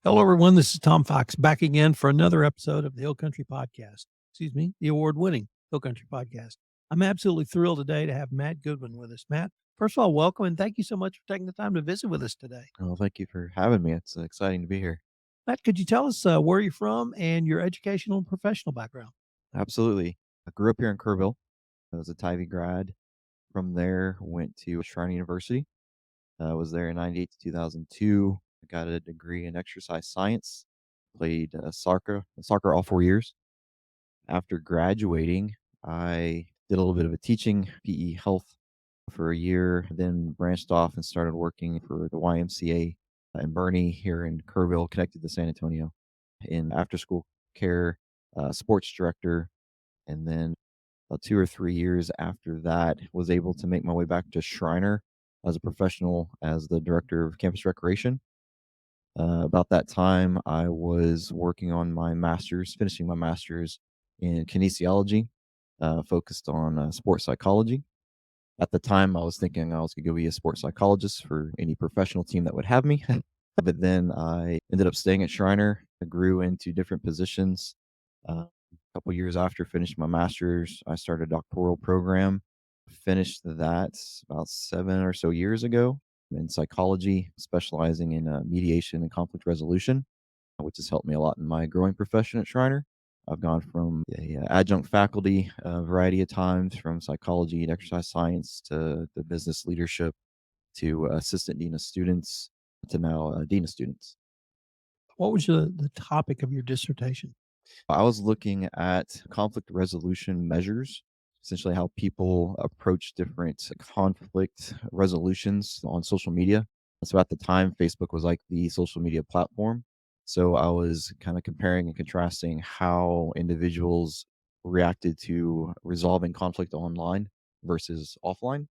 Hello, everyone. This is Tom Fox back again for another episode of the Hill Country Podcast. Excuse me, the award-winning Hill Country Podcast. I'm absolutely thrilled today to have Matt Goodwyn with us. Matt, first of all, welcome and thank you so much for taking the time to visit with us today. Well, thank you for having me. It's exciting to be here. Matt, could you tell us where you're from and your educational and professional background? Absolutely. I grew up here in Kerrville. I was a Tivy grad. From there, went to Schreiner University. I was there in 98 to 2002. I got a degree in exercise science. Played soccer all 4 years. After graduating, I did a little bit of a teaching, PE health for a year, then branched off and started working for the YMCA in Bernie here in Kerrville, connected to San Antonio, in after school care, sports director. And then about 2 or 3 years after that, was able to make my way back to Schreiner as a professional, as the director of campus recreation. About that time, I was working on my master's, finishing my master's in kinesiology, focused on sports psychology. At the time, I was thinking I was going to go be a sports psychologist for any professional team that would have me. But then I ended up staying at Schreiner. I grew into different positions. A couple years after finishing my master's, I started a doctoral program. Finished that about 7 or so years ago in psychology, specializing in mediation and conflict resolution, which has helped me a lot in my growing profession at Schreiner. I've gone from a adjunct faculty a variety of times, from psychology and exercise science to the business leadership to assistant dean of students to now dean of students. What was the topic of your dissertation? I was looking at conflict resolution measures, essentially how people approach different conflict resolutions on social media. So at the time, Facebook was like the social media platform. So I was kind of comparing and contrasting how individuals reacted to resolving conflict online versus offline,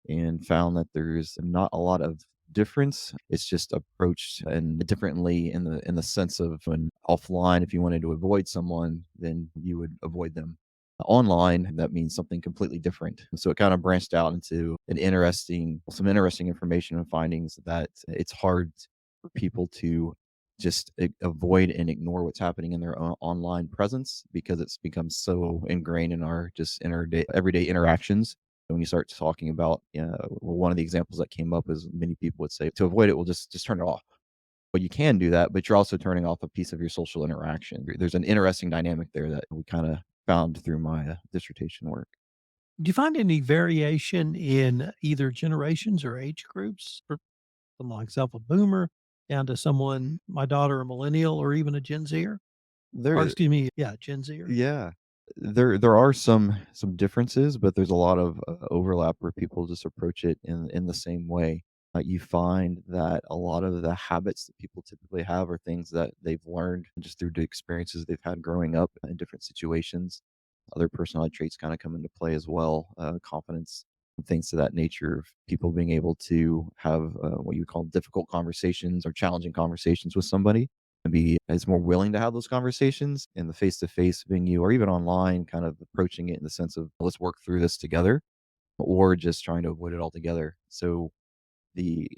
and found that there's not a lot of difference. It's just approached and differently in the sense of, when offline, if you wanted to avoid someone, then you would avoid them. Online, that means something completely different. So it kind of branched out into some interesting information and findings that it's hard for people to just avoid and ignore what's happening in their online presence, because it's become so ingrained in our just in our everyday interactions. When you start talking about, well, one of the examples that came up is, many people would say, to avoid it, we'll just turn it off. Well, you can do that, but you're also turning off a piece of your social interaction. There's an interesting dynamic there that we kind of found through my dissertation work. Do you find any variation in either generations or age groups? From myself, a boomer, down to someone, my daughter, a millennial, or even a Gen Zer? Or There, excuse me, yeah, Gen Zer. yeah, there are some differences, but there's a lot of overlap where people just approach it in the same way. You find that a lot of the habits that people typically have are things that they've learned just through the experiences they've had growing up in different situations. Other personality traits kind of come into play as well, confidence and things to that nature, of people being able to have what you would call difficult conversations or challenging conversations with somebody, and be is more willing to have those conversations in the face-to-face venue, or even online, kind of approaching it in the sense of, let's work through this together, or just trying to avoid it altogether. So the,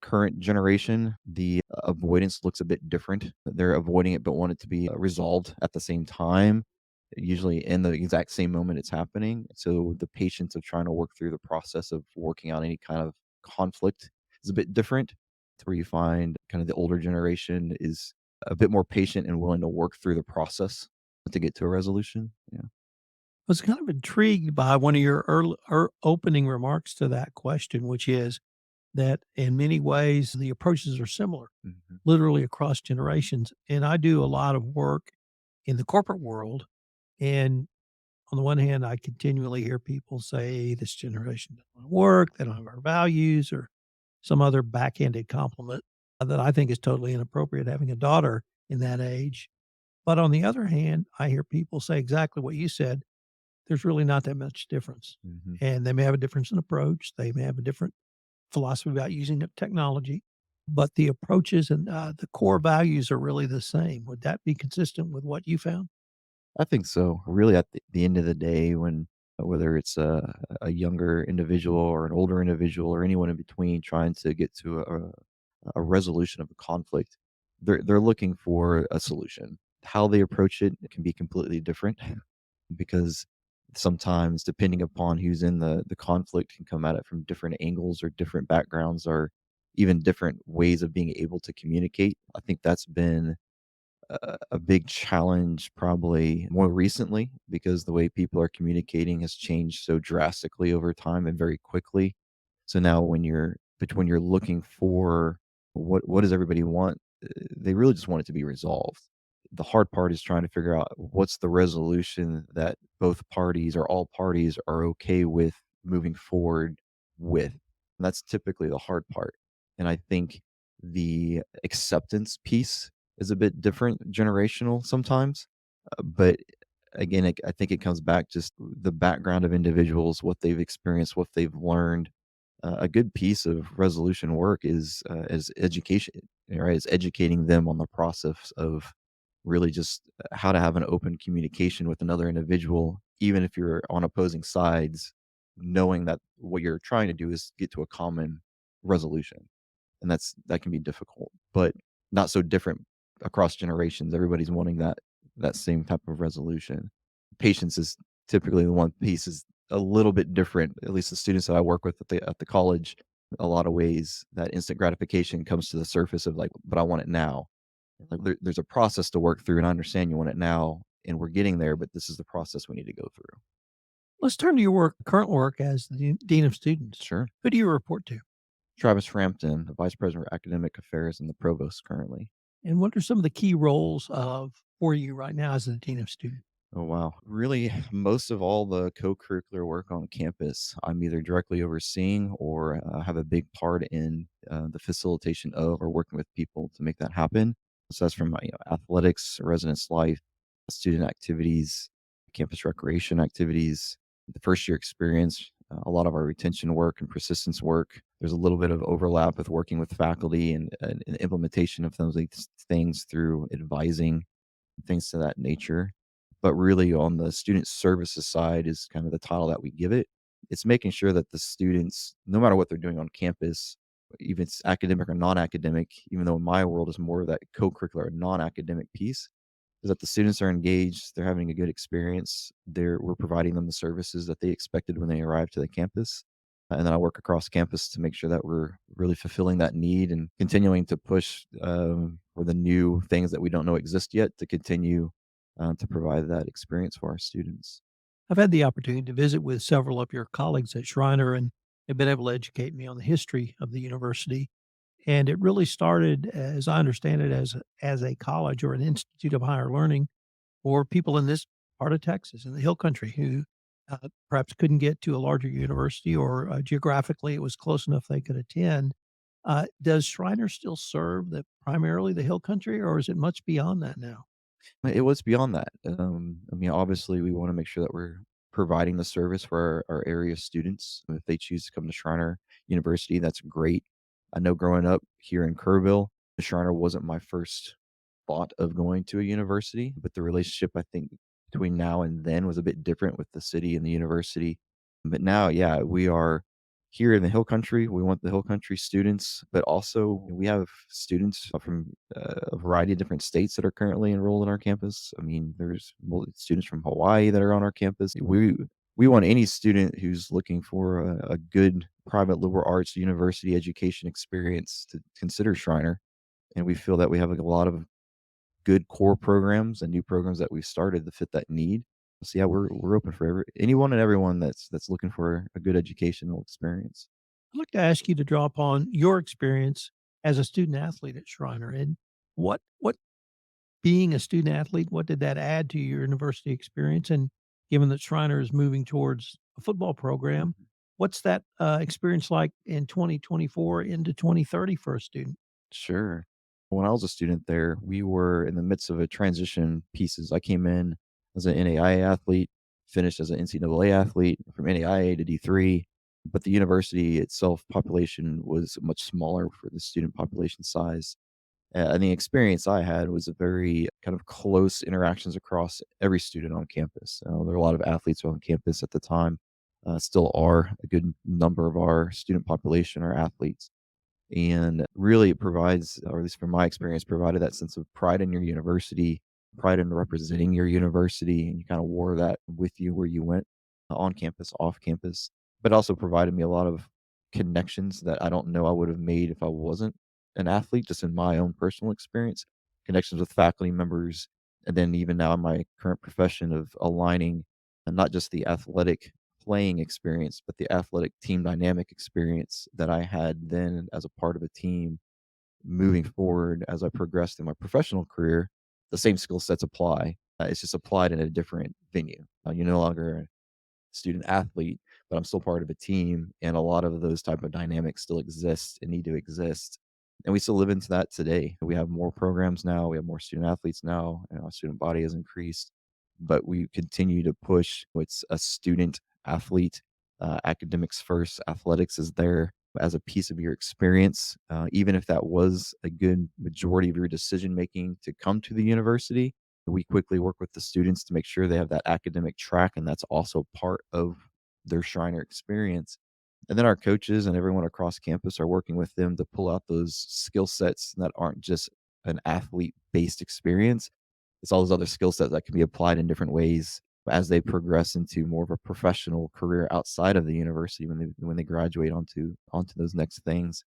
current generation, the avoidance looks a bit different. They're avoiding it, but want it to be resolved at the same time, usually in the exact same moment it's happening. So the patience of trying to work through the process of working out any kind of conflict is a bit different, to where you find kind of the older generation is a bit more patient and willing to work through the process to get to a resolution. Yeah. I was kind of intrigued by one of your opening remarks to that question, which is that in many ways the approaches are similar, Mhm. literally across generations. And I do a lot of work in the corporate world. And on the one hand, I continually hear people say this generation doesn't want to work, they don't have our values, or some other backhanded compliment that I think is totally inappropriate having a daughter in that age. But on the other hand, I hear people say exactly what you said. There's really not that much difference. Mhm. And they may have a difference in approach. They may have a different philosophy about using the technology, but the approaches and the core values are really the same. Would that be consistent with what you found? I think so. Really, at the end of the day, when whether it's a younger individual or an older individual or anyone in between, trying to get to a resolution of a conflict, they're looking for a solution. How they approach it can be completely different because sometimes depending upon who's in the conflict can come at it from different angles or different backgrounds or even different ways of being able to communicate. I think that's been a big challenge probably more recently because the way people are communicating has changed so drastically over time and very quickly. So now when you're looking for what does everybody want, they really just want it to be resolved. The hard part is trying to figure out what's the resolution that both parties or all parties are okay with moving forward with. And that's typically the hard part. And I think the acceptance piece is a bit different generational sometimes. But again, I think it comes back just the background of individuals, what they've experienced, what they've learned. A good piece of resolution work is education, right? It's educating them on the process of really just how to have an open communication with another individual, even if you're on opposing sides, knowing that what you're trying to do is get to a common resolution, and that can be difficult, but not so different across generations. Everybody's wanting that same type of resolution. Patience is typically the one piece is a little bit different. At least the students that I work with at the college, a lot of ways that instant gratification comes to the surface of like, but I want it now. Like there's a process to work through, and I understand you want it now, and we're getting there, but this is the process we need to go through. Let's turn to your current work as the dean of students. Sure. Who do you report to, Travis Frampton, the vice president for academic affairs and the provost currently. and what are some of the key roles of for you right now as the dean of students? Oh, wow. Really, most of all the co-curricular work on campus, I'm either directly overseeing or have a big part in the facilitation of or working with people to make that happen. So that's from my athletics, residence life, student activities, campus recreation activities, the first year experience, a lot of our retention work and persistence work. There's a little bit of overlap with working with faculty and implementation of those things through advising, things to that nature. But really, on the student services side, is kind of the title that we give it. It's making sure that the students, no matter what they're doing on campus, even it's academic or non academic, even though in my world is more of that co curricular non academic piece, is that the students are engaged, they're having a good experience, we're providing them the services that they expected when they arrived to the campus. And then I work across campus to make sure that we're really fulfilling that need and continuing to push for the new things that we don't know exist yet to continue to provide that experience for our students. I've had the opportunity to visit with several of your colleagues at Schreiner and have been able to educate me on the history of the university. And it really started, as I understand it, as a college or an institute of higher learning for people in this part of Texas, in the Hill Country, who perhaps couldn't get to a larger university or geographically it was close enough they could attend. Does Schreiner still serve primarily the Hill Country, or is it much beyond that now? It was beyond that. I mean, obviously, we want to make sure that we're providing the service for our area students. If they choose to come to Schreiner University, that's great. I know growing up here in Kerrville, Schreiner wasn't my first thought of going to a university, but the relationship I think between now and then was a bit different with the city and the university. But now, yeah, we are here in the Hill Country. We want the Hill Country students, but also we have students from a variety of different states that are currently enrolled in our campus. I mean, there's students from Hawaii that are on our campus. We want any student who's looking for a good private liberal arts university education experience to consider Schreiner, and we feel that we have a lot of good core programs and new programs that we've started to fit that need. So yeah, we're open for anyone and everyone that's looking for a good educational experience. I'd like to ask you to draw upon your experience as a student athlete at Schreiner and what being a student athlete, what did that add to your university experience? And given that Schreiner is moving towards a football program, what's that experience like in 2024 into 2030 for a student? Sure. When I was a student there, we were in the midst of a transition pieces. I came in as an NAIA athlete, finished as an NCAA athlete from NAIA to D3, but the university itself population was much smaller for the student population size. And the experience I had was a very kind of close interactions across every student on campus. There were a lot of athletes on campus at the time, still are a good number of our student population are athletes. And really it provides, or at least from my experience, provided that sense of pride in your university, pride in representing your university, and you kind of wore that with you where you went, on campus, off campus. But also provided me a lot of connections that I don't know I would have made if I wasn't an athlete, just in my own personal experience, connections with faculty members, and then even now in my current profession of aligning, not just the athletic playing experience, but the athletic team dynamic experience that I had then as a part of a team moving forward as I progressed in my professional career. The same skill sets apply. It's just applied in a different venue. You're no longer student athlete, but I'm still part of a team, and a lot of those type of dynamics still exist and need to exist. And we still live into that today. We have more programs now, we have more student athletes now, and our student body has increased, but we continue to push. It's a student athlete, academics first, athletics is there as a piece of your experience. Even if that was a good majority of your decision making to come to the university, we quickly work with the students to make sure they have that academic track, and that's also part of their Schreiner experience. And then our coaches and everyone across campus are working with them to pull out those skill sets that aren't just an athlete based experience. It's all those other skill sets that can be applied in different ways as they progress into more of a professional career outside of the university when they graduate onto those next things.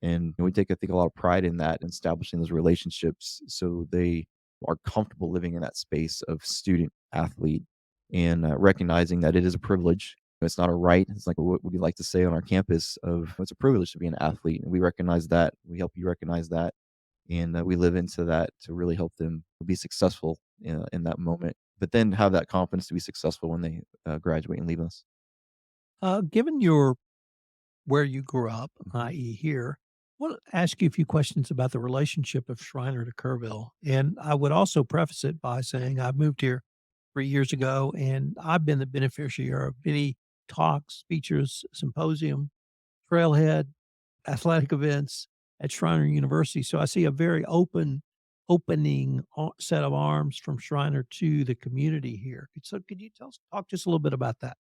And we take, I think, a lot of pride in that and establishing those relationships so they are comfortable living in that space of student athlete, and recognizing that it is a privilege. It's not a right. It's like what we like to say on our campus of it's a privilege to be an athlete. And we recognize that. We help you recognize that. And we live into that to really help them be successful in that moment, but then have that confidence to be successful when they graduate and leave us. Given your where you grew up, Mhm. i.e., here, I want to ask you a few questions about the relationship of Schreiner to Kerrville. And I would also preface it by saying I moved here 3 years ago, and I've been the beneficiary of many talks, speeches, symposium, trailhead, athletic events at Schreiner University. So I see a very opening set of arms from Schreiner to the community here. So could you talk just a little bit about that?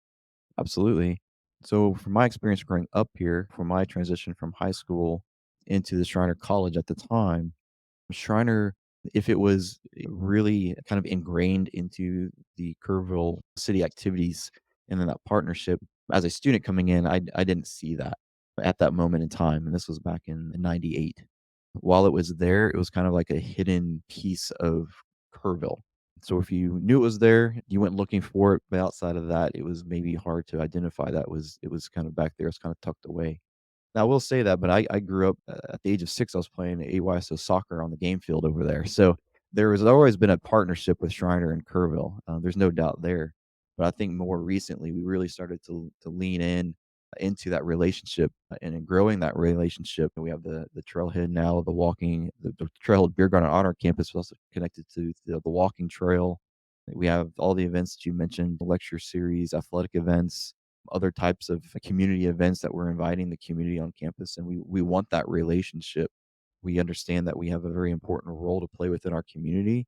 Absolutely. So, from my experience growing up here, from my transition from high school into the Schreiner College at the time, Schreiner, if it was really kind of ingrained into the Kerrville city activities and then that partnership, as a student coming in, I didn't see that at that moment in time. And this was back in '98. While it was there, it was kind of like a hidden piece of Kerrville. So if you knew it was there, you went looking for it. But outside of that, it was maybe hard to identify that was it was kind of back there. It's kind of tucked away. Now, I will say that, but I grew up at the age of 6, I was playing AYSO soccer on the game field over there. So there has always been a partnership with Schreiner and Kerrville. There's no doubt there. But I think more recently, we really started to lean in into that relationship, and in growing that relationship. We have the trailhead now, the trailhead beer garden on our campus is also connected to the walking trail. We have all the events that you mentioned, the lecture series, athletic events, other types of community events that we're inviting the community on campus, and we want that relationship. We understand that we have a very important role to play within our community,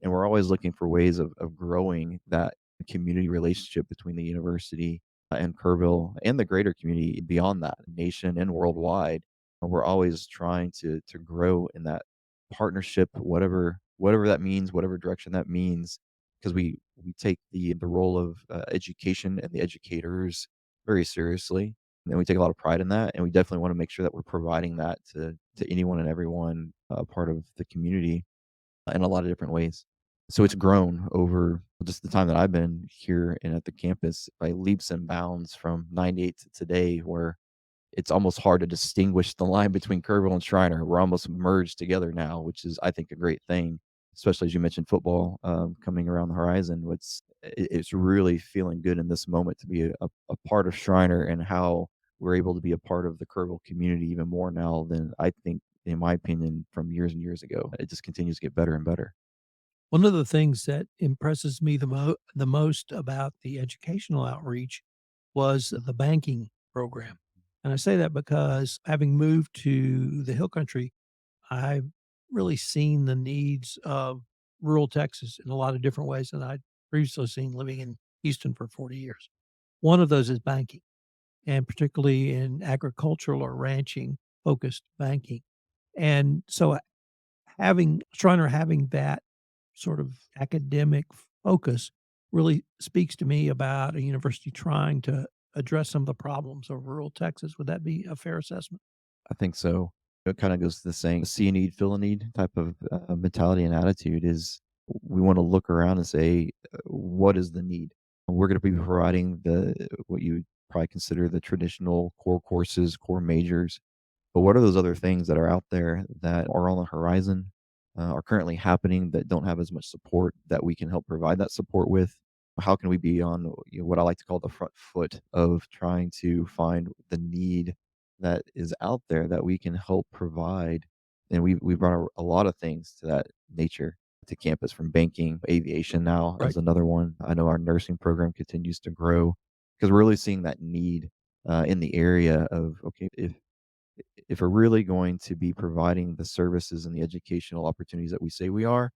and we're always looking for ways of growing that community relationship between the university and Kerrville and the greater community beyond that, nation and worldwide. And we're always trying to grow in that partnership, whatever that means, whatever direction that means, because we take the role of education and the educators very seriously, and we take a lot of pride in that, and we definitely want to make sure that we're providing that to anyone and everyone part of the community in a lot of different ways. So it's grown over just the time that I've been here and at the campus by leaps and bounds from '98 to today, where it's almost hard to distinguish the line between Kerrville and Schreiner. We're almost merged together now, which is, I think, a great thing, especially as you mentioned football coming around the horizon. It's really feeling good in this moment to be a part of Schreiner, and how we're able to be a part of the Kerrville community even more now than I think, in my opinion, from years and years ago. It just continues to get better and better. One of the things that impresses me the most about the educational outreach was the banking program. And I say that because having moved to the hill country, I've really seen the needs of rural Texas in a lot of different ways than I'd previously seen living in Houston for 40 years. One of those is banking, and particularly in agricultural or ranching focused banking. And so having Schreiner having that sort of academic focus really speaks to me about a university trying to address some of the problems of rural Texas. Would that be a fair assessment? I think so. It kind of goes to the saying, see a need, fill a need type of mentality and attitude is we want to look around and say, what is the need? We're going to be providing what you would probably consider the traditional core courses, core majors. But what are those other things that are out there that are on the horizon, are currently happening that don't have as much support that we can help provide that support with? How can we be on what I like to call the front foot of trying to find the need that is out there that we can help provide? And we brought a lot of things to that nature to campus, from banking, aviation now Right. as another one. I know our nursing program continues to grow because we're really seeing that need in the area of, okay, if we're really going to be providing the services and the educational opportunities that we say we are,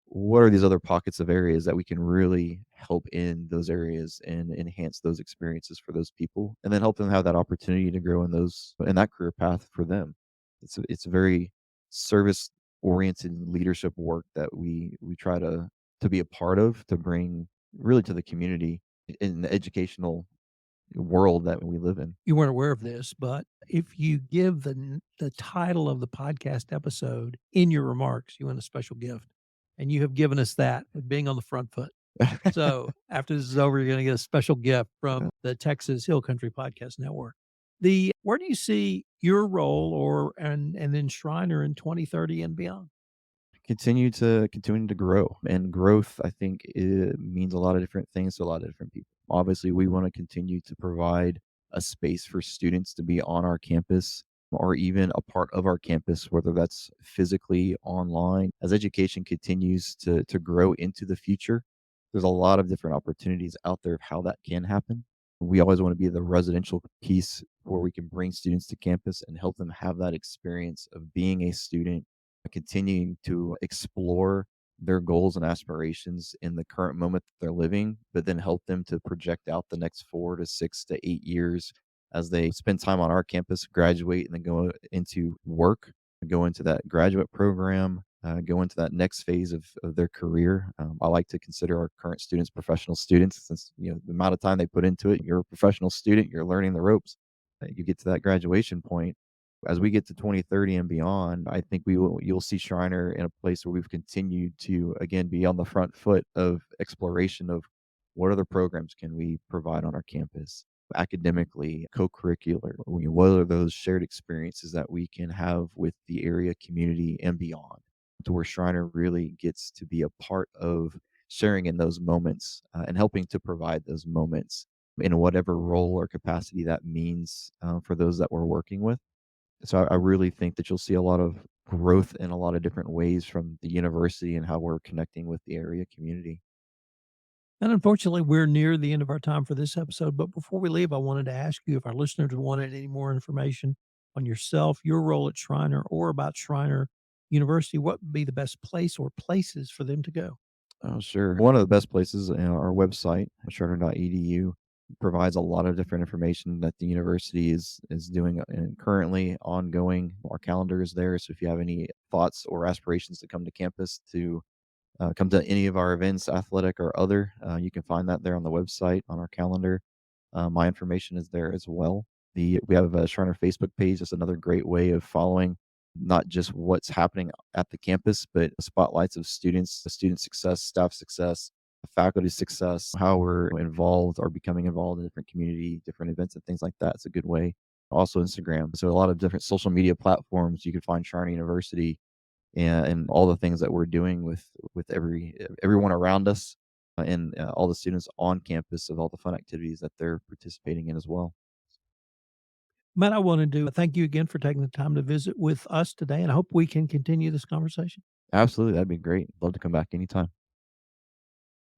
what are these other pockets of areas that we can really help in those areas and enhance those experiences for those people, and then help them have that opportunity to grow in that career path for them. It's a very service oriented leadership work that we try to be a part of, to bring really to the community in the educational world that we live in. You weren't aware of this, but if you give the title of the podcast episode in your remarks, you win a special gift, and you have given us that, being on the front foot. So, after this is over, you're gonna get a special gift from the Texas Hill Country Podcast Network. Where do you see your role and then Shriner in 2030 and beyond? Continuing to grow, and growth, I think, it means a lot of different things to a lot of different people. Obviously, we want to continue to provide a space for students to be on our campus or even a part of our campus, whether that's physically, online. As education continues to grow into the future, there's a lot of different opportunities out there of how that can happen. We always want to be the residential piece where we can bring students to campus and help them have that experience of being a student, continuing to explore their goals and aspirations in the current moment that they're living, but then help them to project out the next 4 to 6 to 8 years as they spend time on our campus, graduate, and then go into work, go into that graduate program, go into that next phase of their career. I like to consider our current students professional students, since the amount of time they put into it. You're a professional student. You're learning the ropes. You get to that graduation point. As we get to 2030 and beyond, I think you'll see Schreiner in a place where we've continued to again be on the front foot of exploration of what other programs can we provide on our campus academically, co-curricular. What are those shared experiences that we can have with the area community and beyond, to where Schreiner really gets to be a part of sharing in those moments, and helping to provide those moments in whatever role or capacity that means, for those that we're working with. So I really think that you'll see a lot of growth in a lot of different ways from the university and how we're connecting with the area community. And unfortunately, we're near the end of our time for this episode. But before we leave, I wanted to ask you if our listeners wanted any more information on yourself, your role at Schreiner, or about Schreiner University, what would be the best place or places for them to go? Oh, sure. One of the best places, our website, charter.edu, provides a lot of different information that the university is doing and currently ongoing. Our calendar is there, so if you have any thoughts or aspirations to come to campus, to come to any of our events, athletic or other, you can find that there on the website on our calendar. My information is there as well. We have a Shriner Facebook page. That's another great way of following not just what's happening at the campus, but spotlights of students, student success, staff success, faculty success, how we're involved or becoming involved in different community, different events, and things like that. It's a good way. Also, Instagram. So a lot of different social media platforms. You can find Shriner University and all the things that we're doing with everyone around us, and all the students on campus, of all the fun activities that they're participating in as well. Matt, I want to thank you again for taking the time to visit with us today, and I hope we can continue this conversation. Absolutely, that'd be great. Love to come back anytime.